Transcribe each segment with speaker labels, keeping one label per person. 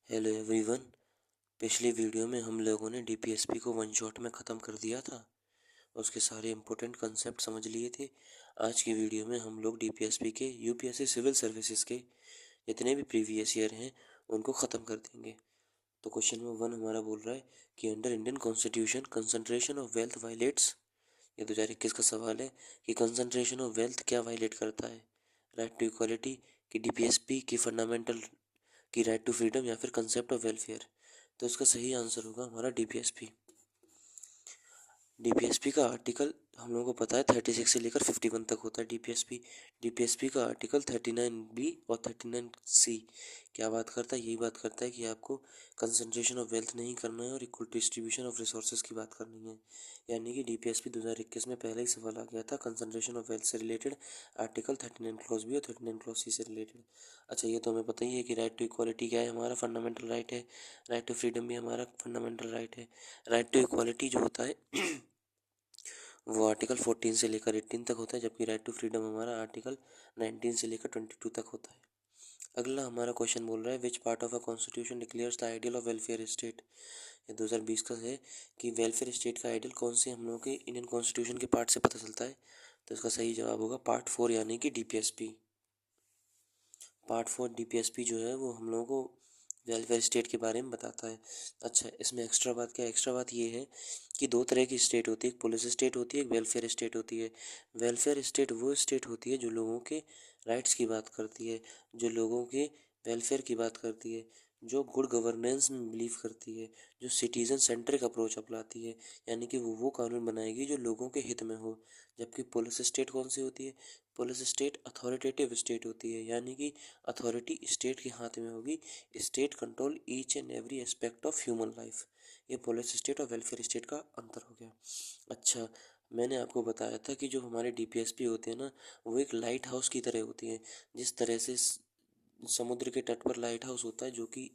Speaker 1: Hello everyone. पिछली video में हम लोगों ने डीपीएसपी को वन शॉट में ख़त्म कर दिया था। उसके सारे इम्पोर्टेंट कंसेप्ट समझ लिए थे। आज की वीडियो में हम लोग डीपीएसपी के यूपीएससी सिविल सर्विसेज के जितने भी प्रीवियस ईयर हैं उनको ख़त्म कर देंगे। तो क्वेश्चन नंबर 1 हमारा बोल रहा है कि under Indian constitution concentration of wealth violets. ये 2021 का सवाल है कि कंसंट्रेशन ऑफ वेल्थ क्या वायलेट करता है। राइट टू इक्वालिटी, की डीपीएसपी की फंडामेंटल, की राइट टू फ्रीडम, या फिर कंसेप्ट ऑफ वेलफेयर। तो इसका सही आंसर होगा हमारा डीपीएसपी। डीपीएसपी का आर्टिकल हम लोगों को पता है 36 से लेकर 51 तक होता है। डीपीएसपी का आर्टिकल 39B और 39C क्या बात करता है? यही बात करता है कि आपको कंसंट्रेशन ऑफ वेल्थ नहीं करना है और इक्वल डिस्ट्रीब्यूशन ऑफ रिसोर्सेज की बात करनी है। यानी कि डीपीएसपी 2021 में पहले ही सवाल आ गया था कंसंट्रेशन ऑफ वेल्थ से रिलेटेड, आर्टिकल 39 क्लॉज बी और 39 क्लॉज सी से रिलेटेड। अच्छा, ये तो हमें पता ही है कि राइट टू इक्वालिटी क्या है, हमारा फंडामेंटल राइट है। राइट टू फ्रीडम भी हमारा फंडामेंटल राइट है। राइट टू इक्वालिटी जो होता है वो आर्टिकल 14 से लेकर 18 तक होता है, जबकि राइट टू फ्रीडम हमारा आर्टिकल 19 से लेकर 22 तक होता है। अगला हमारा क्वेश्चन बोल रहा है which part of a constitution declares the ideal of welfare state. ये 2020 का है कि वेलफेयर स्टेट का आइडियल कौन से हम लोगों के इंडियन कॉन्स्टिट्यूशन के पार्ट से पता चलता है। तो इसका सही जवाब होगा पार्ट 4 यानी कि डीपीएसपी। पार्ट 4 डीपीएसपी जो है वो हम लोगों को वेलफेयर स्टेट के बारे में बताता है। अच्छा, इसमें एक्स्ट्रा बात क्या है? एक्स्ट्रा बात ये है कि दो तरह की स्टेट होती है, एक पुलिस स्टेट होती है, एक वेलफेयर स्टेट होती है। वेलफेयर स्टेट वो स्टेट होती है जो लोगों के राइट्स की बात करती है, जो लोगों के वेलफेयर की बात करती है, जो गुड गवर्नेंस में बिलीव करती है, जो सिटीजन सेंट्रिक अप्रोच अपनाती है। यानी कि वो कानून बनाएगी जो लोगों के हित में हो। जबकि पुलिस स्टेट कौन सी होती है? पुलिस स्टेट अथॉरिटेटिव स्टेट होती है, यानी कि अथॉरिटी स्टेट के हाथ में होगी। State control each and every aspect of human life. ये पुलिस स्टेट और वेलफेयर स्टेट का अंतर हो गया। अच्छा, मैंने आपको बताया था कि जो हमारे डीपीएसपी होते हैं ना, वो एक लाइट हाउस की तरह होती हैं। जिस तरह से समुद्र के तट पर लाइट हाउस होता है जो कि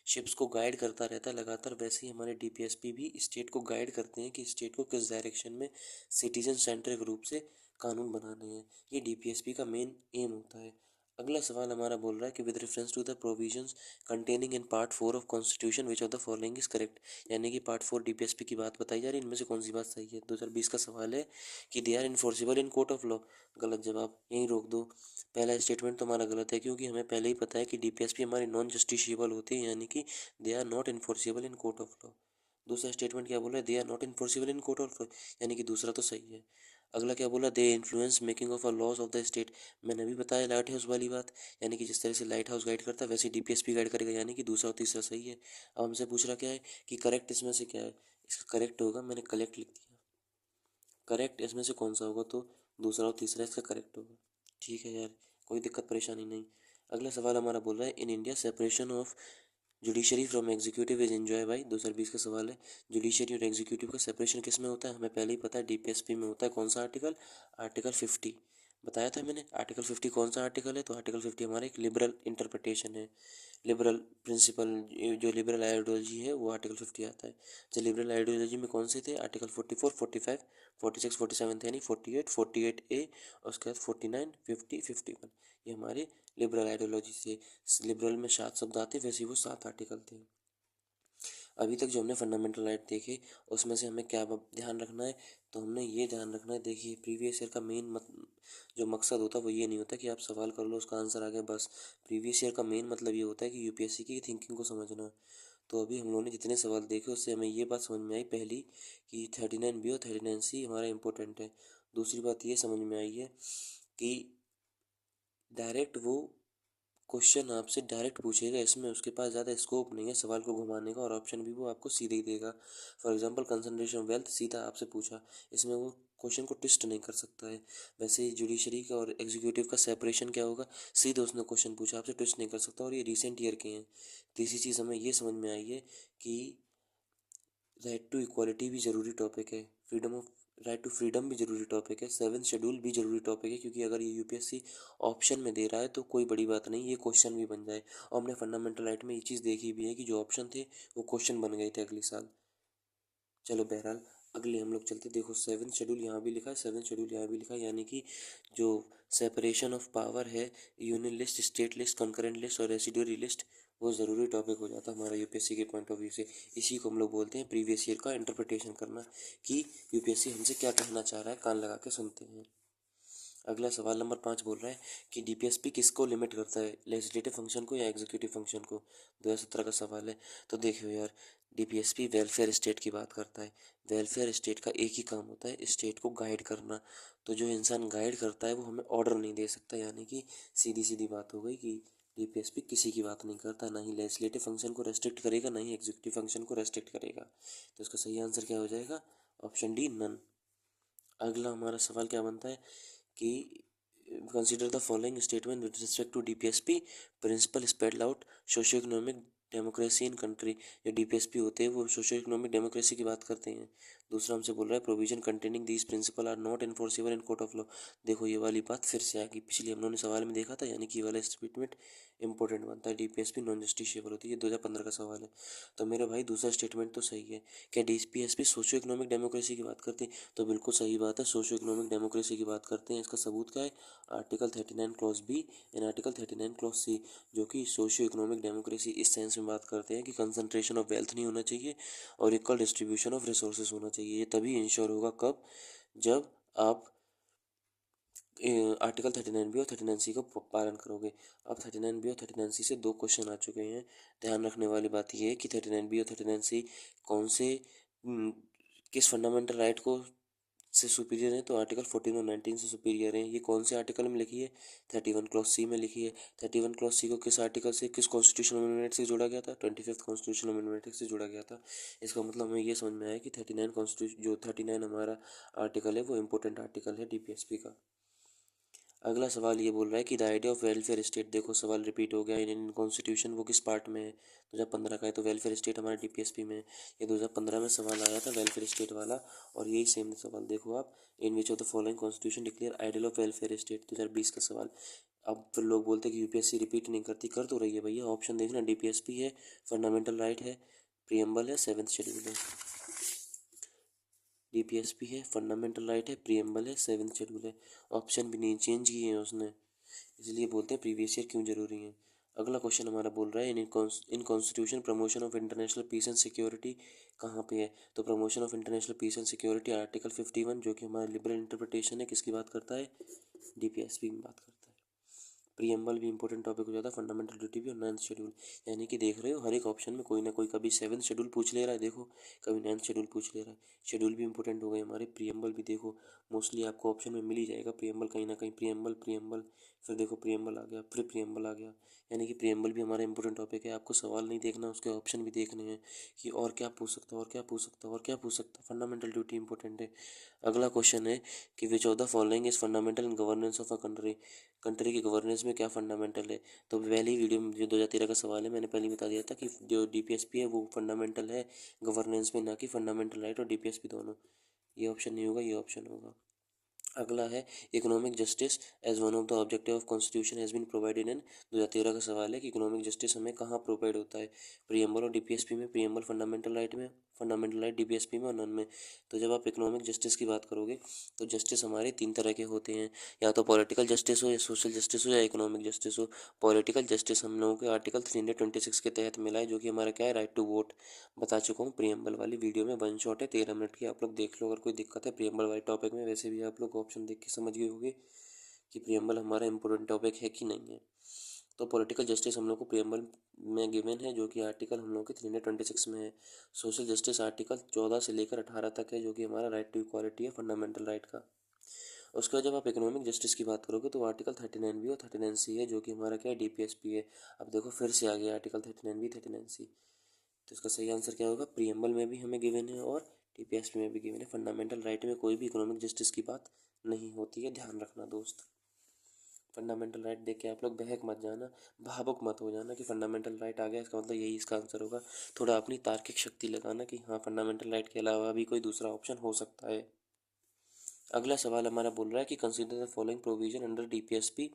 Speaker 1: शिप्स को गाइड करता रहता है लगातार, वैसे ही हमारे डीपीएसपी भी स्टेट को गाइड करते हैं कि स्टेट को किस डायरेक्शन में सिटीजन सेंट्रिक रूप से कानून बनाने हैं। ये डीपीएसपी का मेन एम होता है। अगला सवाल हमारा बोल रहा है कि with reference to the provisions containing in part 4 of constitution which of the following is correct. यानी कि पार्ट 4 डीपीएसपी की बात बताई जा रही है, इनमें से कौन सी बात सही है। 2020 का सवाल है कि they are enforceable in court of law. गलत जवाब, यहीं रोक दो। पहला स्टेटमेंट तो हमारा गलत है, क्योंकि हमें पहले ही पता है कि डीपीएसपी हमारी नॉन जस्टिशिएबल होती है, यानी कि they are not enforceable in court of law. दूसरा स्टेटमेंट क्या बोला है? They are not enforceable in court of law, यानी कि दूसरा तो सही है। अगला क्या बोला? They influence making of a laws of the state. मैंने अभी बताया लाइट हाउस वाली बात, यानी कि जिस तरह से लाइट हाउस गाइड करता है वैसे डीपीएसपी गाइड करेगा, यानी कि दूसरा और तीसरा सही है। अब हमसे पूछ रहा क्या है कि करेक्ट इसमें से क्या है। इसका करेक्ट होगा, मैंने कलेक्ट लिख दिया, करेक्ट इसमें से कौन सा होगा, तो दूसरा और तीसरा इसका करेक्ट होगा। ठीक है यार, कोई दिक्कत परेशानी नहीं। अगला सवाल हमारा बोल रहा है in India separation of judiciary from executive is enjoy by. 2020 का सवाल है जुडिशरी और एग्जीक्यूटिव का सेपरेशन किस में होता है। हमें पहले ही पता है डीपीएसपी में होता है। कौन सा आर्टिकल? आर्टिकल 50 बताया था मैंने। आर्टिकल 50 कौन सा आर्टिकल है? तो आर्टिकल 50 हमारा एक लिबरल इंटरप्रिटेशन है, लिबरल प्रिंसिपल, जो लिबरल आइडियोलॉजी है वो आर्टिकल 50 आता है। तो लिबरल आइडियोलॉजी में कौन से थे? आर्टिकल 44, 45, 46, 47 थे, यानी 48, 48A और उसके बाद 49, 50, 51। ये हमारे लिबरल आइडियोलॉजी से, लिबरल में 7 शब्द आते, वैसे ही वो 7 आर्टिकल थे। अभी तक जो हमने फंडामेंटल राइट देखे उसमें से हमें क्या ध्यान रखना है? तो हमने ये ध्यान रखना है, देखिए प्रीवियस ईयर का मेन जो मकसद होता है वो ये नहीं होता कि आप सवाल कर लो उसका आंसर आ गया बस। प्रीवियस ईयर का मेन मतलब ये होता है कि यूपीएससी की थिंकिंग को समझना। तो अभी हम लोगों ने जितने सवाल देखे उससे हमें ये बात समझ में आई, पहली कि 39B और 39C हमारा इंपॉर्टेंट है। दूसरी बात ये समझ में आई है कि डायरेक्ट वो क्वेश्चन आपसे डायरेक्ट पूछेगा, इसमें उसके पास ज़्यादा स्कोप नहीं है सवाल को घुमाने का, और ऑप्शन भी वो आपको सीधे ही देगा। फॉर एग्जांपल कंसंट्रेशन वेल्थ सीधा आपसे पूछा, इसमें वो क्वेश्चन को ट्विस्ट नहीं कर सकता है। वैसे ही जुडिशरी का और एग्जीक्यूटिव का सेपरेशन क्या होगा, सीधे उसने क्वेश्चन पूछा, आपसे ट्विस्ट नहीं कर सकता, और ये रिसेंट ईयर के हैं। तीसरी चीज़ हमें ये समझ में आई है कि राइट टू इक्वालिटी भी ज़रूरी टॉपिक है, freedom of right to freedom भी ज़रूरी टॉपिक है, 7th शेड्यूल भी ज़रूरी टॉपिक है, क्योंकि अगर ये यूपीएससी ऑप्शन में दे रहा है तो कोई बड़ी बात नहीं, ये क्वेश्चन भी बन जाए। और हमने फंडामेंटल राइट में ये चीज़ देखी भी है कि जो ऑप्शन थे वो क्वेश्चन बन गए थे अगले साल। चलो बहरहाल अगले हम लोग चलते, देखो 7th शेड्यूल यहाँ भी लिखा है, 7th शेड्यूल यहाँ भी लिखा है, यानी कि जो सेपरेशन ऑफ पावर है, union list, state list, concurrent list और रेसिडुअरी लिस्ट, वो ज़रूरी टॉपिक हो जाता है हमारा यूपीएससी के पॉइंट ऑफ व्यू से। इसी को हम लोग बोलते हैं प्रीवियस ईयर का इंटरप्रिटेशन करना, कि यूपीएससी हमसे क्या कहना चाह रहा है, कान लगा के सुनते हैं। अगला सवाल नंबर 5 बोल रहा है कि डीपीएसपी किसको लिमिट करता है, लेजिस्लेटिव फंक्शन को या एग्जीक्यूटिव फंक्शन को। 2017 का सवाल है। तो देखियो यार, डीपीएसपी वेलफेयर स्टेट की बात करता है। वेलफेयर स्टेट का एक ही काम होता है, स्टेट को गाइड करना। तो जो इंसान गाइड करता है वो हमें ऑर्डर नहीं दे सकता, यानी कि सीधी सीधी बात हो गई कि डीपीएसपी किसी की बात नहीं करता, ना ही लेजिस्लेटिव फंक्शन को रेस्ट्रिक्ट करेगा, ना ही एग्जीक्यूटिव फंक्शन को रेस्ट्रिक्ट करेगा। तो इसका सही आंसर क्या हो जाएगा, ऑप्शन डी, नन। अगला हमारा सवाल क्या बनता है कि consider the following statement with respect to DPSP, principle spelled out socio economic democracy in country. जो डीपीएसपी होते हैं वो सोशियो इकोनॉमिक डेमोक्रेसी की बात करते हैं। दूसरा हमसे बोल रहा है provision containing these principle are not enforceable in court of law. देखो ये वाली बात फिर से आ गई, पिछले हम लोगों ने सवाल में देखा था, यानी कि ये वाला स्टेटमेंट इंपॉर्टेंट बनता है, डीपीएसपी नॉन जस्टिशिएबल होती है। 2015 का सवाल है। तो मेरे भाई दूसरा स्टेटमेंट तो सही है। क्या डीपीएसपी सोशियो इकोनॉमिक डेमोक्रेसी की बात करते हैं, तो बिल्कुल सही बात है, सोशियो इकोनॉमिक डेमोक्रेसी की बात करते हैं। इसका सबूत क्या है, article 39 clause B and article 39 clause C, जो कि सोशियो इकोनॉमिक डेमोक्रेसी इस सेंस में बात करते हैं कि कंसंट्रेशन ऑफ वेल्थ नहीं होना चाहिए और इक्वल डिस्ट्रीब्यूशन ऑफ रिसोर्सेज होना चाहिए। ये तभी इंश्योर होगा कब, जब आप आर्टिकल 39 बी और 39 सी का पालन करोगे। अब 39 बी और 39 सी से दो क्वेश्चन आ चुके हैं। ध्यान रखने वाली बात यह है कि 39 बी और 39 सी कौन से किस फंडामेंटल राइट को से सुपीरियर है, तो आर्टिकल 14 और 19 से सुपीरियर है। ये कौन से आर्टिकल में लिखी है, 31 क्लॉज सी में लिखी है। 31 क्लॉज सी को किस आर्टिकल से, किस कॉन्स्टिट्यूशनल अमेंडमेंट से जोड़ा गया था, 25th कॉन्स्टिट्यूशनल अमेंडमेंट से जोड़ा गया था। इसका मतलब हमें ये समझ में आया कि 39 कॉन्स्टिट्यूशन, जो 39 हमारा आर्टिकल है वो इंपॉर्टेंट आर्टिकल है डीपीएसपी का। अगला सवाल ये बोल रहा है कि the idea of welfare state, देखो सवाल रिपीट हो गया, इंडियन कॉन्स्टिट्यूशन वो किस पार्ट में है, 2015 का है, तो वेलफेयर स्टेट हमारे डीपीएसपी में है। ये 2015 में सवाल आया था वेलफेयर स्टेट वाला, और यही सेम सवाल देखो आप, in which of the following constitution declare ideal of welfare state, 2020 का सवाल। अब फिर लोग बोलते हैं कि यूपीएससी रिपीट नहीं करती, कर तो रही है भैया। ऑप्शन देखना, डीपीएसपी है, फंडामेंटल राइट है, प्रियम्बल है, 7th शेड्यूल है। डीपीएसपी है, फंडामेंटल राइट है, प्रियम्बल है, 7th शेड्यूल है। ऑप्शन भी नहीं चेंज किए हैं उसने, इसलिए बोलते हैं प्रीवियस ईयर क्यों जरूरी है। अगला क्वेश्चन हमारा बोल रहा है in constitution promotion of international peace and security कहाँ पे है, तो promotion of international peace and security article 51, जो कि हमारा लिबरल इंटरप्रिटेशन है, किसकी बात करता है, डीपीएसपी में बात करता है। प्रीएम्बल भी इंपॉर्टेंट टॉपिक हो जाता है, फंडामेंटल ड्यूटी भी और 9th शेड्यूल। यानी कि देख रहे हो हर एक ऑप्शन में कोई ना कोई, कभी 7th शेड्यूल पूछ ले रहा है देखो, कभी 9th शेड्यूल पूछ ले रहा है। शेड्यूल भी इंपॉर्टेंट हो गए हमारे। प्रीएम्बल भी देखो मोस्टली आपको ऑप्शन में मिल ही जाएगा, प्रीएम्बल कहीं ना कहीं, प्रीएम्बल प्रीएम्बल, फिर देखो प्रीएम्बल आ गया, फिर प्रीएम्बल आ गया। यानी कि प्रीएम्बल भी हमारा इंपॉर्टेंट टॉपिक है। आपको सवाल नहीं देखना, उसके ऑप्शन भी देखने हैं कि और क्या पूछ सकता है, और क्या पूछ सकता है, और क्या पूछ सकता है। फंडामेंटल ड्यूटी इंपॉर्टेंट है। अगला क्वेश्चन है कि विच of the following is fundamental in governance of a country, country की गवर्नेंस में क्या फंडामेंटल है। तो पहली वीडियो में जो 2013 का सवाल है, मैंने पहले बता दिया था कि जो डीपीएसपी है वो फंडामेंटल है गवर्नेंस में, ना कि फंडामेंटल राइट और डीपीएसपी दोनों। ये ऑप्शन नहीं होगा, ये ऑप्शन होगा। अगला है economic justice as one of the objective of constitution has been provided in, 2013 का सवाल है कि इकोनॉमिक जस्टिस हमें कहाँ प्रोवाइड होता है, प्रीएम्बल और डीपीएसपी में, प्रीएम्बल फंडामेंटल राइट में, फंडामेंटल राइट डीपीएसपी में और नन में। तो जब आप इकोनॉमिक जस्टिस की बात करोगे तो जस्टिस हमारे 3 तरह के होते हैं, या तो पॉलिटिकल जस्टिस हो, या सोशल जस्टिस हो, या इकोनॉमिक जस्टिस हो। पॉलिटिकल जस्टिस हम लोगों के आर्टिकल 326 के तहत मिला है, जो कि हमारा क्या है, राइट टू वोट। बता चुका हूँ प्रीएम्बल वाली वीडियो में, वन शॉट है 13 मिनट की, आप लोग देख लो अगर कोई दिक्कत है प्रीएम्बल वाले टॉपिक में। वैसे भी आप लोग ऑप्शन देख के समझ गए होंगे कि प्रीएम्बल हमारा इंपॉर्टेंट टॉपिक है कि नहीं है। तो पॉलिटिकल जस्टिस हम लोग को प्रीएम्बल में गिवन है, जो कि आर्टिकल हम लोग के 326 में है। सोशल जस्टिस आर्टिकल 14 से लेकर 18 तक है, जो कि हमारा राइट टू इक्वालिटी है, फंडामेंटल राइट का। उसके बाद जब आप इकोनॉमिक जस्टिस की बात करोगे तो आर्टिकल 39 बी और 39 सी है, जो कि हमारा क्या है, डीपीएसपी है। अब देखो फिर से आ गया आर्टिकल 39 बी 39 सी। तो इसका सही आंसर क्या होगा, प्रीएम्बल में भी हमें गिवन है और डीपीएसपी में भी गिवन है। फंडामेंटल राइट में कोई भी इकोनॉमिक जस्टिस की बात नहीं होती है, ध्यान रखना दोस्त। फंडामेंटल राइट देख के आप लोग बहक मत जाना, भावुक मत हो जाना कि फंडामेंटल राइट आ गया इसका मतलब यही इसका आंसर होगा। थोड़ा अपनी तार्किक शक्ति लगाना कि हाँ फंडामेंटल राइट के अलावा भी कोई दूसरा ऑप्शन हो सकता है। अगला सवाल हमारा बोल रहा है कि consider the following provision under DPSP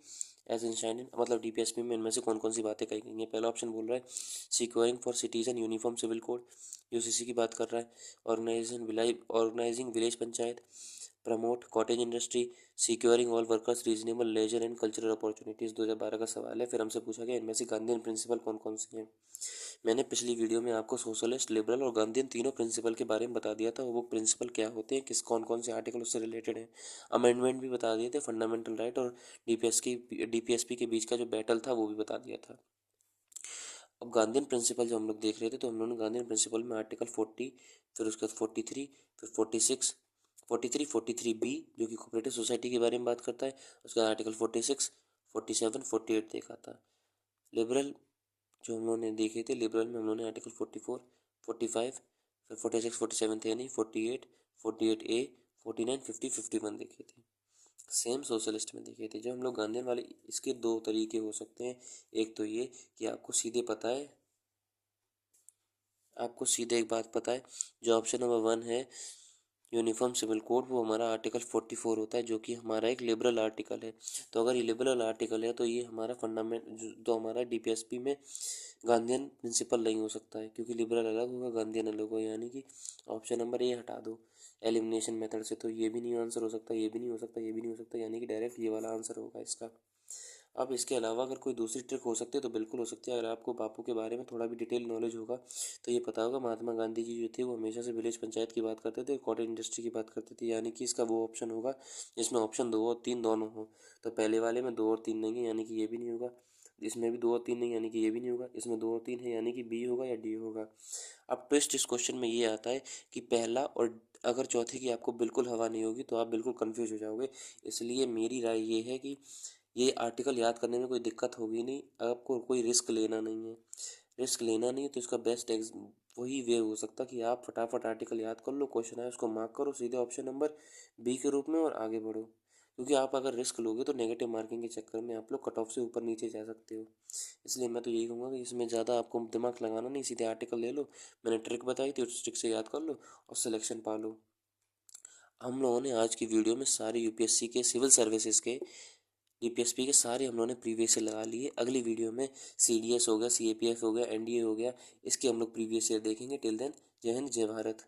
Speaker 1: as enshrined, मतलब डीपीएसपी में इनमें से कौन कौन सी बातें कही गई हैं। पहला ऑप्शन बोल रहा है securing for citizen uniform civil code, UCC की बात कर रहा है। Organizing village panchayat, promote cottage industry, securing all workers reasonable leisure and cultural opportunities. 2012 का सवाल है। फिर हमसे पूछा गया इनमें से गांधीयन प्रिंसिपल कौन कौन से हैं। मैंने पिछली वीडियो में आपको सोशलिस्ट, लिबरल और गांधीयन तीनों प्रिंसिपल के बारे में बता दिया था। वो प्रिंसिपल क्या होते हैं, किस कौन कौन से आर्टिकल उससे रिलेटेड हैं, अमेंडमेंट भी बता दिए थे, फंडामेंटल राइट और डीपीएसपी के बीच का जो बैटल था वो भी बता दिया था। अब गांधीयन प्रिंसिपल जो हम लोग देख रहे थे, तो हम लोगों ने गांधीयन प्रिंसिपल में आर्टिकल 40, फिर उसके बाद 43, फिर 46, 43 बी जो कि कोऑपरेटिव सोसाइटी के बारे में बात करता है, उसके बाद आर्टिकल 46, 47, 48 देखा था। लिबरल जो हम लोगों ने देखे थे, लिबरल में हम लोगों ने आर्टिकल 44, 45, फिर 46, 47 थे नहीं, 48, 48A, 49, 50, 51 देखे थे। सेम सोशलिस्ट में देखे थे। जब हम लोग गांधीयन वाले, इसके दो तरीके हो सकते हैं। एक तो ये कि आपको सीधे पता है, आपको सीधे एक बात पता है, जो ऑप्शन नंबर 1 है यूनिफॉर्म सिविल कोड, वो हमारा आर्टिकल 44 होता है, जो कि हमारा एक लिबरल आर्टिकल है। तो अगर ये लिबरल आर्टिकल है तो ये हमारा फंडामेंट जो हमारा डीपीएसपी में गांधीयन प्रिंसिपल नहीं हो सकता है, क्योंकि लिबरल अलग होगा, गांधीयन अलग होगा। यानी कि ऑप्शन नंबर ए हटा दो एलिमिनेशन मेथड से, तो ये भी नहीं आंसर हो सकता, ये भी नहीं हो सकता, ये भी नहीं हो सकता, यानी कि डायरेक्ट ये वाला आंसर होगा इसका। अब इसके अलावा अगर कोई दूसरी ट्रिक हो सकती है तो बिल्कुल हो सकती है। अगर आपको बापू के बारे में थोड़ा भी डिटेल नॉलेज होगा तो ये पता होगा, महात्मा गांधी जी जो थे वो हमेशा से विलेज पंचायत की बात करते थे, कॉटेज इंडस्ट्री की बात करते थे। यानी कि इसका वो ऑप्शन होगा जिसमें ऑप्शन 2 और 3 दोनों हो। तो पहले वाले में 2 और 3 नहीं है, यानी कि ये भी नहीं होगा। इसमें भी 2 और 3 नहीं, यानी कि ये भी नहीं होगा। इसमें 2 और 3 है, यानी कि बी होगा या डी होगा। अब ट्विस्ट इस क्वेश्चन में ये आता है कि पहला और अगर चौथे की आपको बिल्कुल हवा नहीं होगी तो आप बिल्कुल कंफ्यूज हो जाओगे। इसलिए मेरी राय ये है कि ये आर्टिकल याद करने में कोई दिक्कत होगी नहीं, आपको कोई रिस्क लेना नहीं है। रिस्क लेना नहीं है तो इसका बेस्ट वही वे हो सकता कि आप फटाफट आर्टिकल याद कर लो, क्वेश्चन आए उसको मार्क करो सीधे ऑप्शन नंबर बी के रूप में और आगे बढ़ो। क्योंकि आप अगर रिस्क लोगे तो नेगेटिव मार्किंग के चक्कर में आप लोग कट ऑफ से ऊपर नीचे जा सकते हो। इसलिए मैं तो यही कहूँगा कि इसमें ज़्यादा आपको दिमाग लगाना नहीं, सीधे आर्टिकल ले लो। मैंने ट्रिक बताई थी, उस ट्रिक से याद कर लो और सिलेक्शन पा लो। हम लोगों ने आज की वीडियो में सारे यूपीएससी के सिविल सर्विसेज के डीपीएसपी के सारे हम लोगों ने प्रीवियस ईयर लगा लिए। अगली वीडियो में सीडीएस हो गया, सीएपीएफ हो गया, एनडीए हो गया, इसके हम लोग प्रीवियस ईयर देखेंगे। टिल देन, जय हिंद, जय भारत।